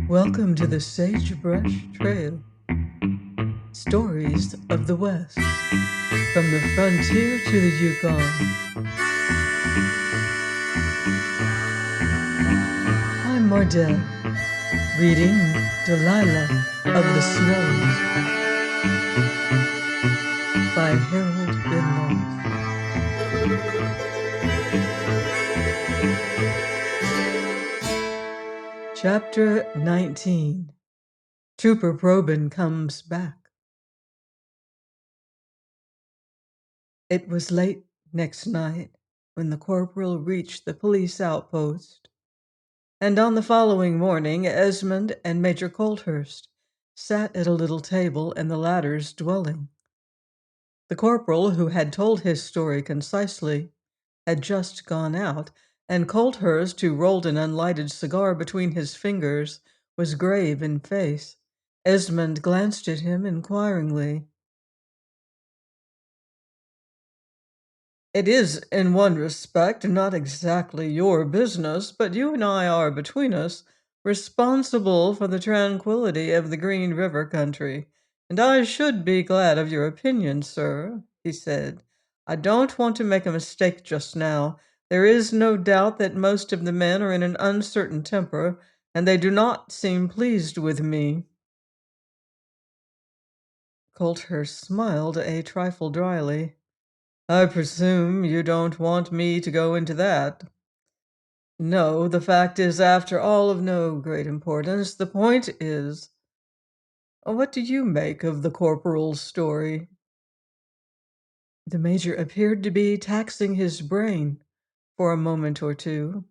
Welcome to the Sagebrush Trail. Stories of the West. From the frontier to the Yukon. I'm Mardell, reading Delilah of the Snows by Harold Binloff. Chapter 19. Trooper Probyn comes back. It was late next night when the corporal reached the police outpost, and on the following morning Esmond and Major Colthurst sat at a little table in the latter's dwelling. The corporal, who had told his story concisely, had just gone out, and Colthurst, who rolled an unlighted cigar between his fingers, was grave in face. Esmond glanced at him inquiringly. "It is, in one respect, not exactly your business, but you and I are, between us, responsible for the tranquillity of the Green River country, and I should be glad of your opinion, sir," he said. "I don't want to make a mistake just now. There is no doubt that most of the men are in an uncertain temper, and they do not seem pleased with me." Colthurst smiled a trifle dryly. "I presume you don't want me to go into that." "No, the fact is, after all, of no great importance. The point is, what do you make of the corporal's story?" The major appeared to be taxing his brain for a moment or two.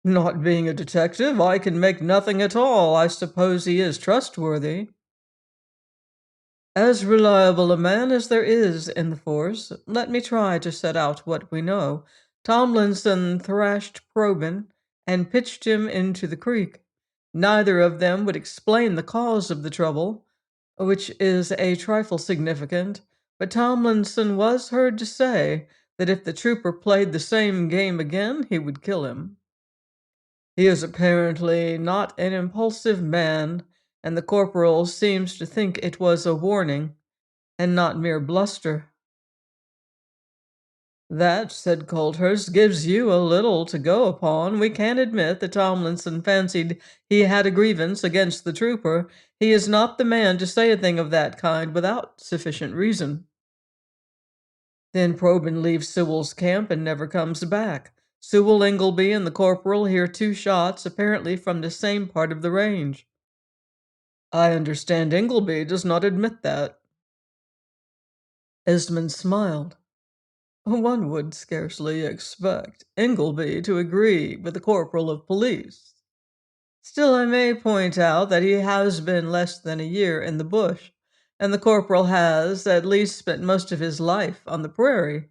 "Not being a detective, I can make nothing at all. I suppose he is trustworthy." "As reliable a man as there is in the force. Let me try to set out what we know. Tomlinson thrashed Probyn and pitched him into the creek. Neither of them would explain the cause of the trouble, which is a trifle significant, but Tomlinson was heard to say that if the trooper played the same game again, he would kill him. He is apparently not an impulsive man, and the corporal seems to think it was a warning and not mere bluster." "That," said Colthurst, "gives you a little to go upon. We can admit that Tomlinson fancied he had a grievance against the trooper. He is not the man to say a thing of that kind without sufficient reason." "Then Probyn leaves Sewell's camp and never comes back. Sewell, Ingleby, and the corporal hear two shots, apparently from the same part of the range." "I understand Ingleby does not admit that." Esmond smiled. "One would scarcely expect Ingleby to agree with the corporal of police. Still, I may point out that he has been less than a year in the bush, and the corporal has at least spent most of his life on the prairie.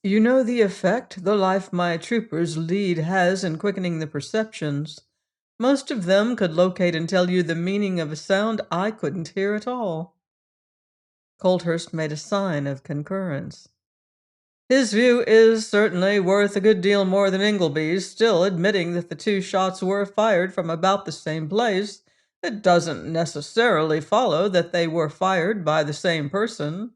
You know the effect the life my troopers lead has in quickening the perceptions. Most of them could locate and tell you the meaning of a sound I couldn't hear at all." Colthurst made a sign of concurrence. "His view is certainly worth a good deal more than Ingleby's. Still, admitting that the two shots were fired from about the same place, it doesn't necessarily follow that they were fired by the same person.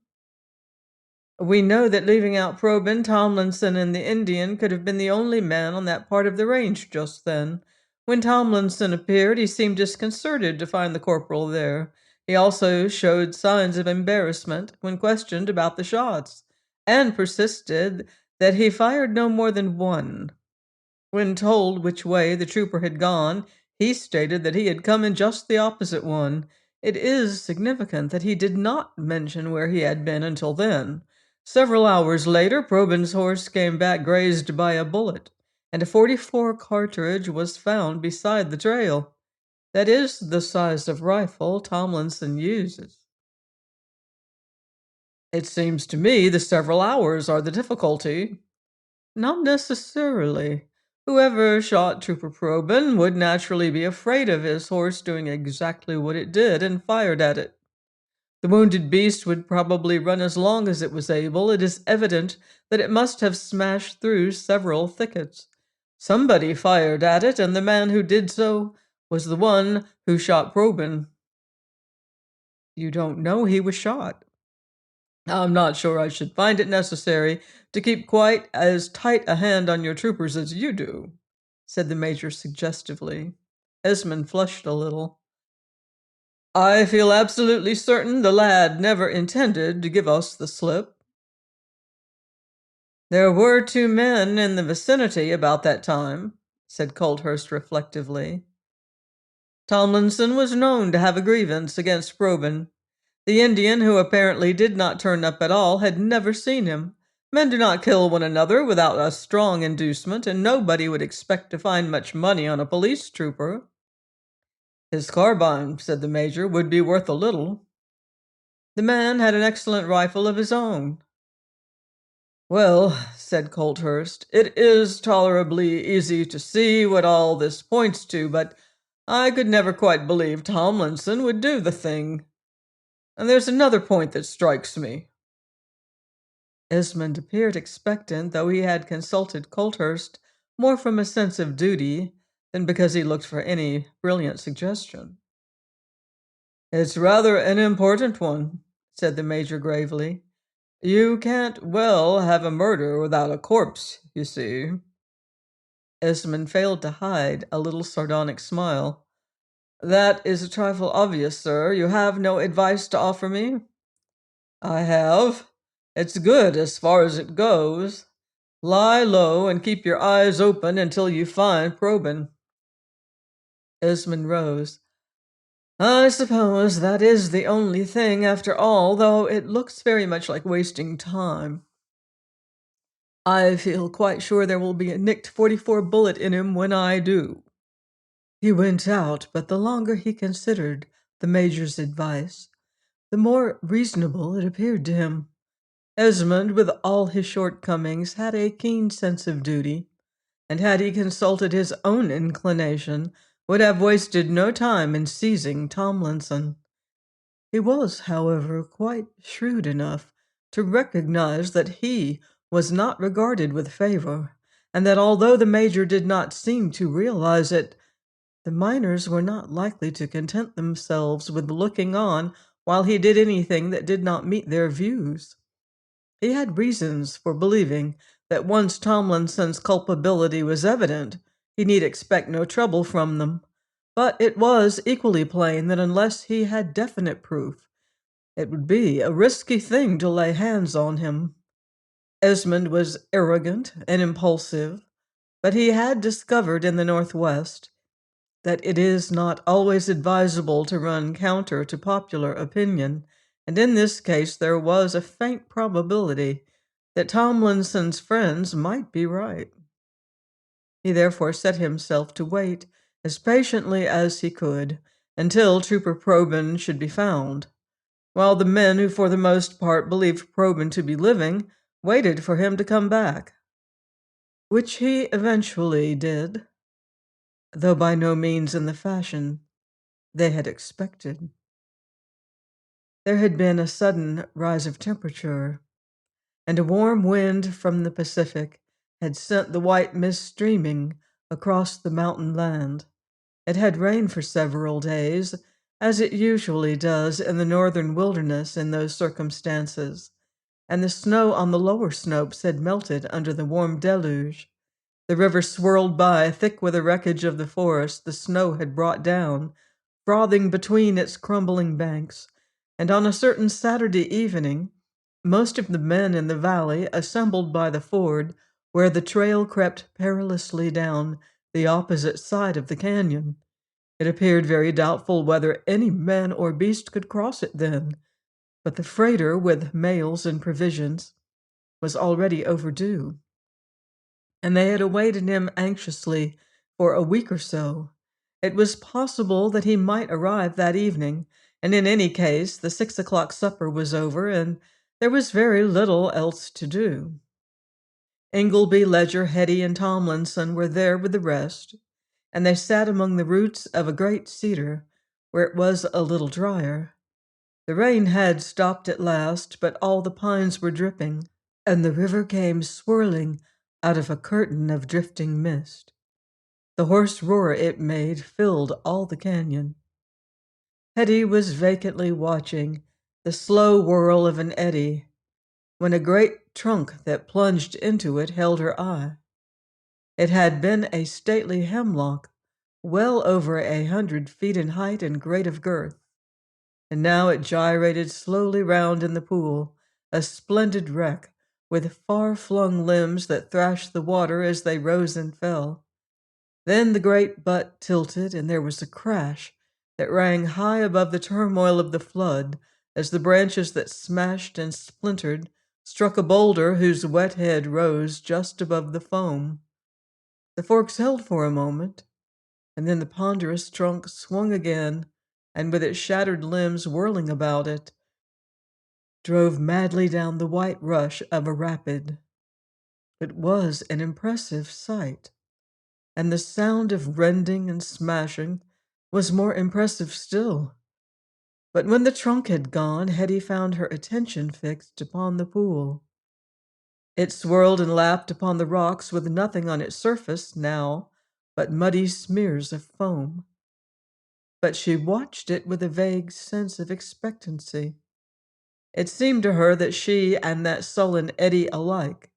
We know that, leaving out Probyn, Tomlinson and the Indian could have been the only man on that part of the range just then. When Tomlinson appeared, he seemed disconcerted to find the corporal there. He also showed signs of embarrassment when questioned about the shots, and persisted that he fired no more than one. When told which way the trooper had gone, he stated that he had come in just the opposite one. It is significant that he did not mention where he had been until then. Several hours later, Probyn's horse came back grazed by a bullet, and a .44 cartridge was found beside the trail. That is the size of rifle Tomlinson uses." "It seems to me the several hours are the difficulty." "Not necessarily. Whoever shot Trooper Probyn would naturally be afraid of his horse doing exactly what it did and fired at it. The wounded beast would probably run as long as it was able. It is evident that it must have smashed through several thickets. Somebody fired at it, and the man who did so was the one who shot Probyn. You don't know he was shot. I'm not sure I should find it necessary to keep quite as tight a hand on your troopers as you do, said the major suggestively. Esmond flushed a little. I feel absolutely certain the lad never intended to give us the slip. There were 2 men in the vicinity about that time, said Colthurst reflectively. Tomlinson was known to have a grievance against Probyn. The Indian, who apparently did not turn up at all, had never seen him. Men do not kill one another without a strong inducement, and nobody would expect to find much money on a police trooper. His carbine, said the major, would be worth a little. The man had an excellent rifle of his own. Well, said Colthurst, it is tolerably easy to see what all this points to, but I could never quite believe Tomlinson would do the thing. And there's another point that strikes me. Esmond appeared expectant, though he had consulted Colthurst more from a sense of duty than because he looked for any brilliant suggestion. It's rather an important one, said the major gravely. You can't well have a murder without a corpse, you see. Esmond failed to hide a little sardonic smile. That is a trifle obvious, sir. You have no advice to offer me? I have. It's good as far as it goes. Lie low and keep your eyes open until you find Probyn. Esmond rose. I suppose that is the only thing after all, though it looks very much like wasting time. I feel quite sure there will be a nicked 44 bullet in him when I do. He went out, but the longer he considered the major's advice, the more reasonable it appeared to him. Esmond, with all his shortcomings, had a keen sense of duty, and had he consulted his own inclination, would have wasted no time in seizing Tomlinson. He was, however, quite shrewd enough to recognize that he was not regarded with favor, and that although the major did not seem to realize it, the miners were not likely to content themselves with looking on while he did anything that did not meet their views. He had reasons for believing that once Tomlinson's culpability was evident, he need expect no trouble from them. But it was equally plain that unless he had definite proof, it would be a risky thing to lay hands on him. Esmond was arrogant and impulsive, but he had discovered in the Northwest that it is not always advisable to run counter to popular opinion, and in this case there was a faint probability that Tomlinson's friends might be right. He therefore set himself to wait as patiently as he could until Trooper Probyn should be found, while the men who for the most part believed Probyn to be living waited for him to come back, which he eventually did, though by no means in the fashion they had expected. There had been a sudden rise of temperature, and a warm wind from the Pacific had sent the white mist streaming across the mountain land. It had rained for several days, as it usually does in the northern wilderness in those circumstances, and the snow on the lower slopes had melted under the warm deluge. The river swirled by, thick with the wreckage of the forest the snow had brought down, frothing between its crumbling banks, and on a certain Saturday evening, most of the men in the valley assembled by the ford, where the trail crept perilously down the opposite side of the canyon. It appeared very doubtful whether any man or beast could cross it then, but the freighter with mails and provisions was already overdue, and they had awaited him anxiously for a week or so. It was possible that he might arrive that evening, and in any case the 6 o'clock supper was over, and there was very little else to do. Ingleby, Ledger, Hetty, and Tomlinson were there with the rest, and they sat among the roots of a great cedar, where it was a little drier. The rain had stopped at last, but all the pines were dripping, and the river came swirling out of a curtain of drifting mist. The hoarse roar it made filled all the canyon. Hetty was vacantly watching the slow whirl of an eddy when a great trunk that plunged into it held her eye. It had been a stately hemlock, well over 100 feet in height and great of girth, and now it gyrated slowly round in the pool, a splendid wreck, with far-flung limbs that thrashed the water as they rose and fell. Then the great butt tilted, and there was a crash that rang high above the turmoil of the flood as the branches that smashed and splintered struck a boulder whose wet head rose just above the foam. The forks held for a moment, and then the ponderous trunk swung again, and with its shattered limbs whirling about it, drove madly down the white rush of a rapid. It was an impressive sight, and the sound of rending and smashing was more impressive still. But when the trunk had gone, Hetty found her attention fixed upon the pool. It swirled and lapped upon the rocks with nothing on its surface now but muddy smears of foam. But she watched it with a vague sense of expectancy. It seemed to her that she and that sullen eddy alike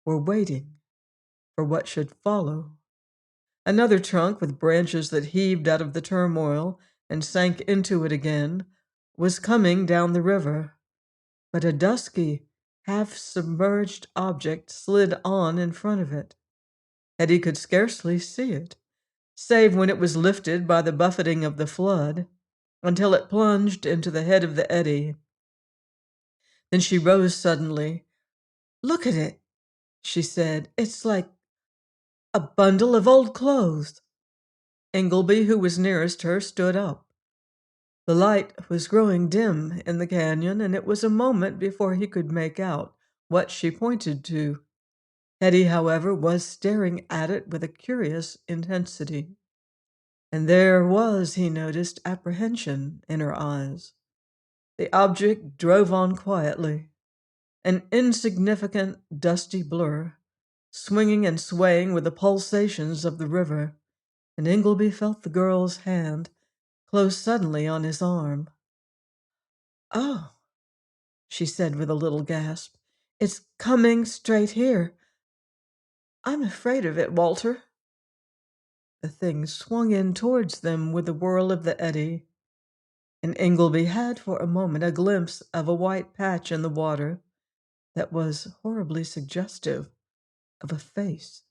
were waiting for what should follow. Another trunk with branches that heaved out of the turmoil and sank into it again was coming down the river, but a dusky, half-submerged object slid on in front of it. Hetty could scarcely see it, save when it was lifted by the buffeting of the flood, until it plunged into the head of the eddy. Then she rose suddenly. "Look at it," she said. "It's like a bundle of old clothes." Ingleby, who was nearest her, stood up. The light was growing dim in the canyon, and it was a moment before he could make out what she pointed to. Hetty, however, was staring at it with a curious intensity. And there was, he noticed, apprehension in her eyes. The object drove on quietly, an insignificant, dusty blur, swinging and swaying with the pulsations of the river, and Ingleby felt the girl's hand close suddenly on his arm. "Oh," she said with a little gasp, "it's coming straight here. I'm afraid of it, Walter." The thing swung in towards them with the whirl of the eddy, and Ingleby had for a moment a glimpse of a white patch in the water that was horribly suggestive of a face.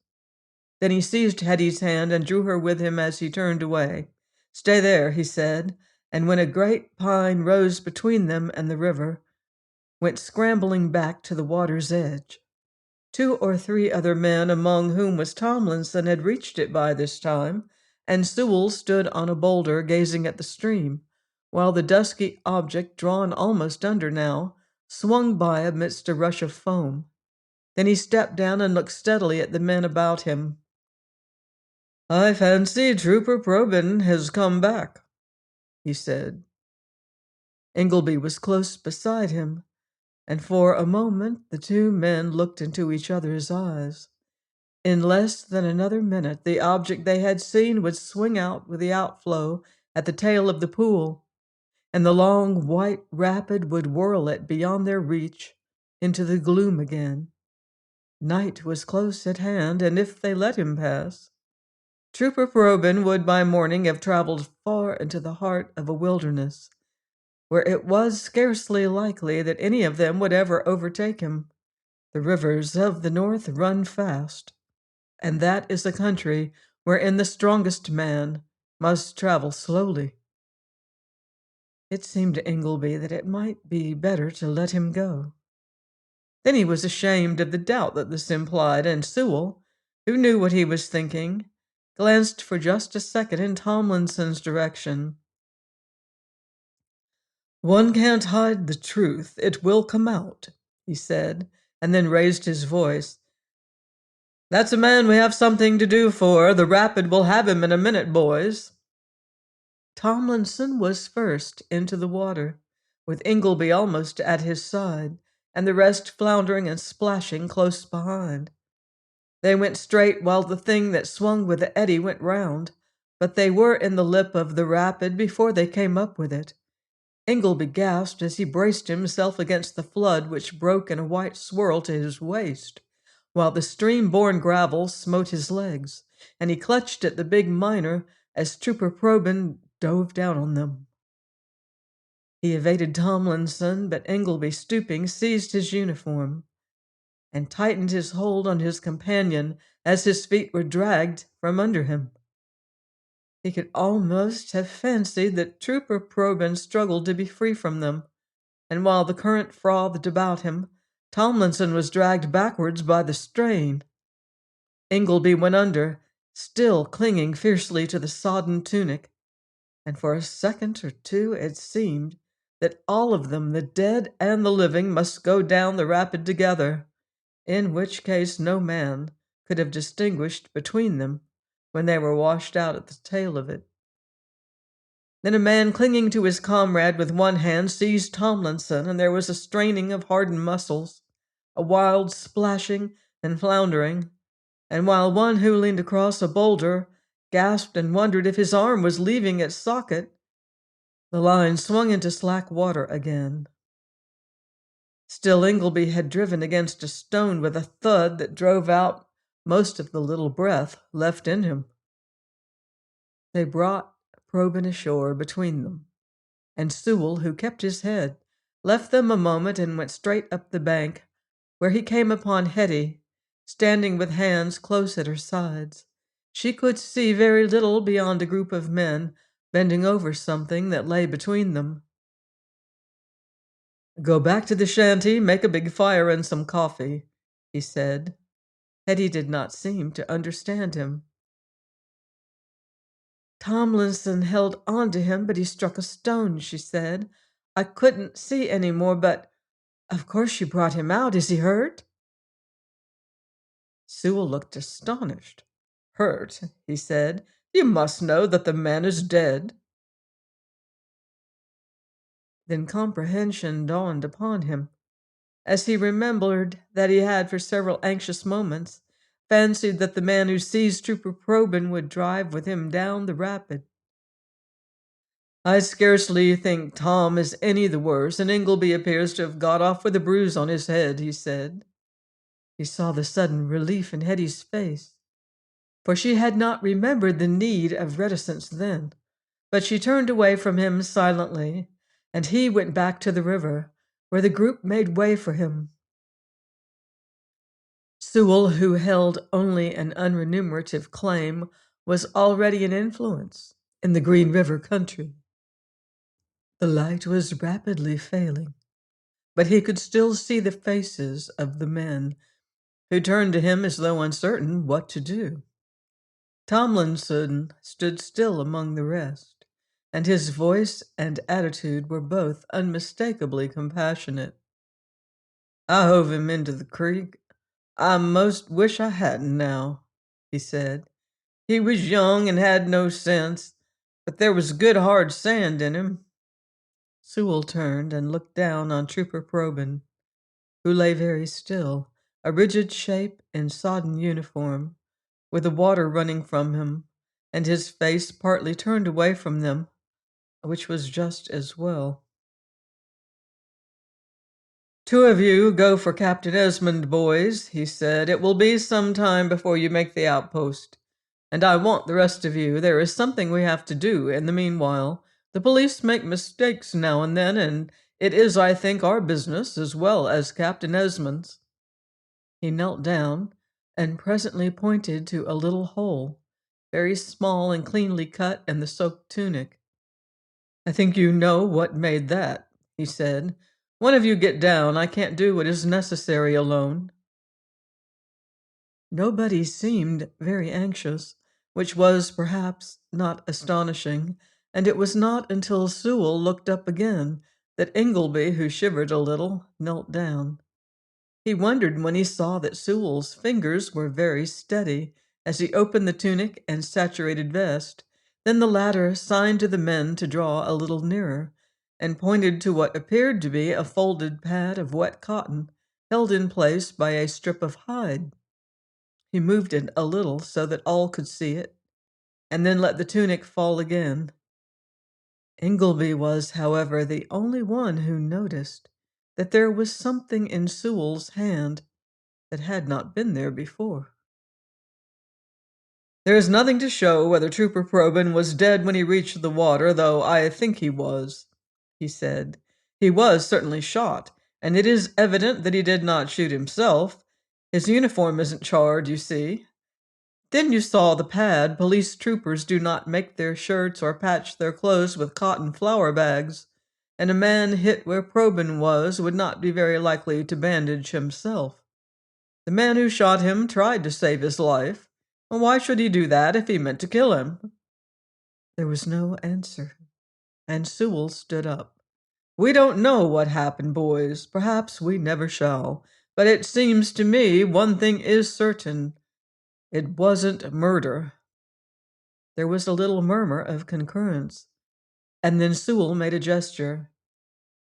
Then he seized Hetty's hand and drew her with him as he turned away. "Stay there," he said, and when a great pine rose between them and the river, went scrambling back to the water's edge. 2 or 3 other men, among whom was Tomlinson, had reached it by this time, and Sewell stood on a boulder gazing at the stream, while the dusky object, drawn almost under now, swung by amidst a rush of foam. Then he stepped down and looked steadily at the men about him. "I fancy Trooper Probyn has come back," he said. Ingleby was close beside him, and for a moment the 2 men looked into each other's eyes. In less than another minute, the object they had seen would swing out with the outflow at the tail of the pool, and the long white rapid would whirl it beyond their reach into the gloom again. Night was close at hand, and if they let him pass, Trooper Probyn would by morning have traveled far into the heart of a wilderness, where it was scarcely likely that any of them would ever overtake him. The rivers of the north run fast, and that is a country wherein the strongest man must travel slowly. It seemed to Ingleby that it might be better to let him go. Then he was ashamed of the doubt that this implied, and Sewell, who knew what he was thinking, glanced for just a second in Tomlinson's direction. "One can't hide the truth. It will come out," he said, and then raised his voice. "That's a man we have something to do for. The rapid will have him in a minute, boys." Tomlinson was first into the water, with Ingleby almost at his side, and the rest floundering and splashing close behind. They went straight while the thing that swung with the eddy went round, but they were in the lip of the rapid before they came up with it. Ingleby gasped as he braced himself against the flood, which broke in a white swirl to his waist, while the stream-borne gravel smote his legs, and he clutched at the big miner as Trooper Probyn dove down on them. He evaded Tomlinson, but Ingleby, stooping, seized his uniform and tightened his hold on his companion as his feet were dragged from under him. He could almost have fancied that Trooper Probyn struggled to be free from them, and while the current frothed about him, Tomlinson was dragged backwards by the strain. Ingleby went under, still clinging fiercely to the sodden tunic, and for a second or two it seemed that all of them, the dead and the living, must go down the rapid together, in which case no man could have distinguished between them when they were washed out at the tail of it. Then a man clinging to his comrade with one hand seized Tomlinson, and there was a straining of hardened muscles, a wild splashing and floundering, and while one who leaned across a boulder gasped and wondered if his arm was leaving its socket, the line swung into slack water again. Still, Ingleby had driven against a stone with a thud that drove out most of the little breath left in him. They brought Probyn ashore between them, and Sewell, who kept his head, left them a moment and went straight up the bank, where he came upon Hetty, standing with hands close at her sides. She could see very little beyond a group of men bending over something that lay between them. "Go back to the shanty, make a big fire and some coffee," he said. Hetty did not seem to understand him. "Tomlinson held on to him, but he struck a stone," she said. "I couldn't see any more, but of course you brought him out. Is he hurt?" Sewell looked astonished. "Hurt?" he said. "You must know that the man is dead." Then comprehension dawned upon him, as he remembered that he had for several anxious moments fancied that the man who seized Trooper Probyn would drive with him down the rapid. "I scarcely think Tom is any the worse, and Ingleby appears to have got off with a bruise on his head," he said. He saw the sudden relief in Hetty's face, for she had not remembered the need of reticence then, but she turned away from him silently, and he went back to the river, where the group made way for him. Sewell, who held only an unremunerative claim, was already an influence in the Green River country. The light was rapidly failing, but he could still see the faces of the men, who turned to him as though uncertain what to do. Tomlinson stood still among the rest, and his voice and attitude were both unmistakably compassionate. "I hove him into the creek. I most wish I hadn't now," he said. "He was young and had no sense, but there was good hard sand in him." Sewell turned and looked down on Trooper Probyn, who lay very still, a rigid shape in sodden uniform, with the water running from him, and his face partly turned away from them, which was just as well. "Two of you go for Captain Esmond, boys," he said. "It will be some time before you make the outpost, and I want the rest of you. There is something we have to do in the meanwhile. The police make mistakes now and then, and it is, I think, our business as well as Captain Esmond's." He knelt down and presently pointed to a little hole, very small and cleanly cut in the soaked tunic. "I think you know what made that," he said. "One of you get down. I can't do what is necessary alone." Nobody seemed very anxious, which was perhaps not astonishing, and it was not until Sewell looked up again that Ingleby, who shivered a little, knelt down. He wondered when he saw that Sewell's fingers were very steady as he opened the tunic and saturated vest. Then the latter signed to the men to draw a little nearer, and pointed to what appeared to be a folded pad of wet cotton held in place by a strip of hide. He moved it a little so that all could see it, and then let the tunic fall again. Ingleby was, however, the only one who noticed that there was something in Sewell's hand that had not been there before. "There is nothing to show whether Trooper Probyn was dead when he reached the water, though I think he was," he said. "He was certainly shot, and it is evident that he did not shoot himself. His uniform isn't charred, you see. Then you saw the pad. Police troopers do not make their shirts or patch their clothes with cotton flour bags, and a man hit where Probyn was would not be very likely to bandage himself. The man who shot him tried to save his life. Why should he do that if he meant to kill him?" There was no answer, and Sewell stood up. "We don't know what happened, boys. Perhaps we never shall. But it seems to me one thing is certain. It wasn't murder." There was a little murmur of concurrence, and then Sewell made a gesture.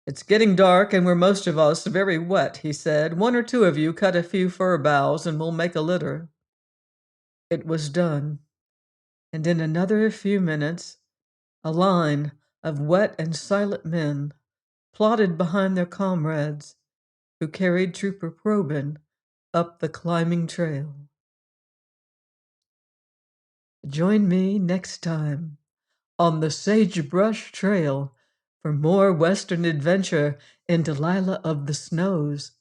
"It's getting dark, and we're most of us very wet," he said. "One or two of you cut a few fir boughs, and we'll make a litter." It was done, and in another few minutes, a line of wet and silent men plodded behind their comrades, who carried Trooper Probyn up the climbing trail. Join me next time on the Sagebrush Trail for more Western adventure in Delilah of the Snows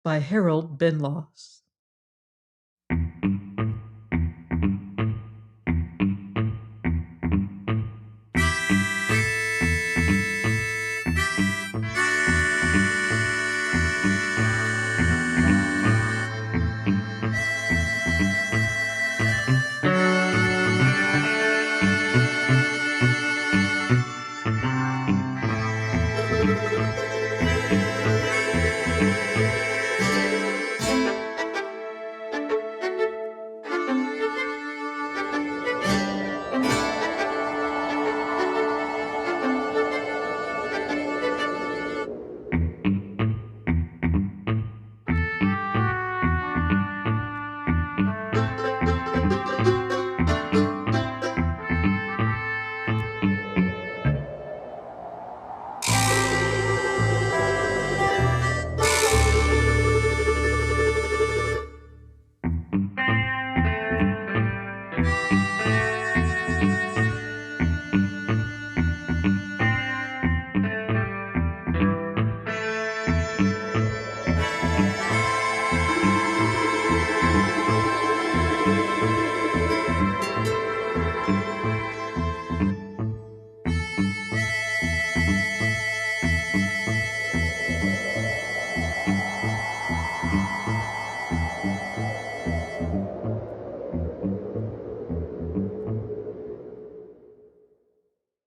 by Harold Benloss.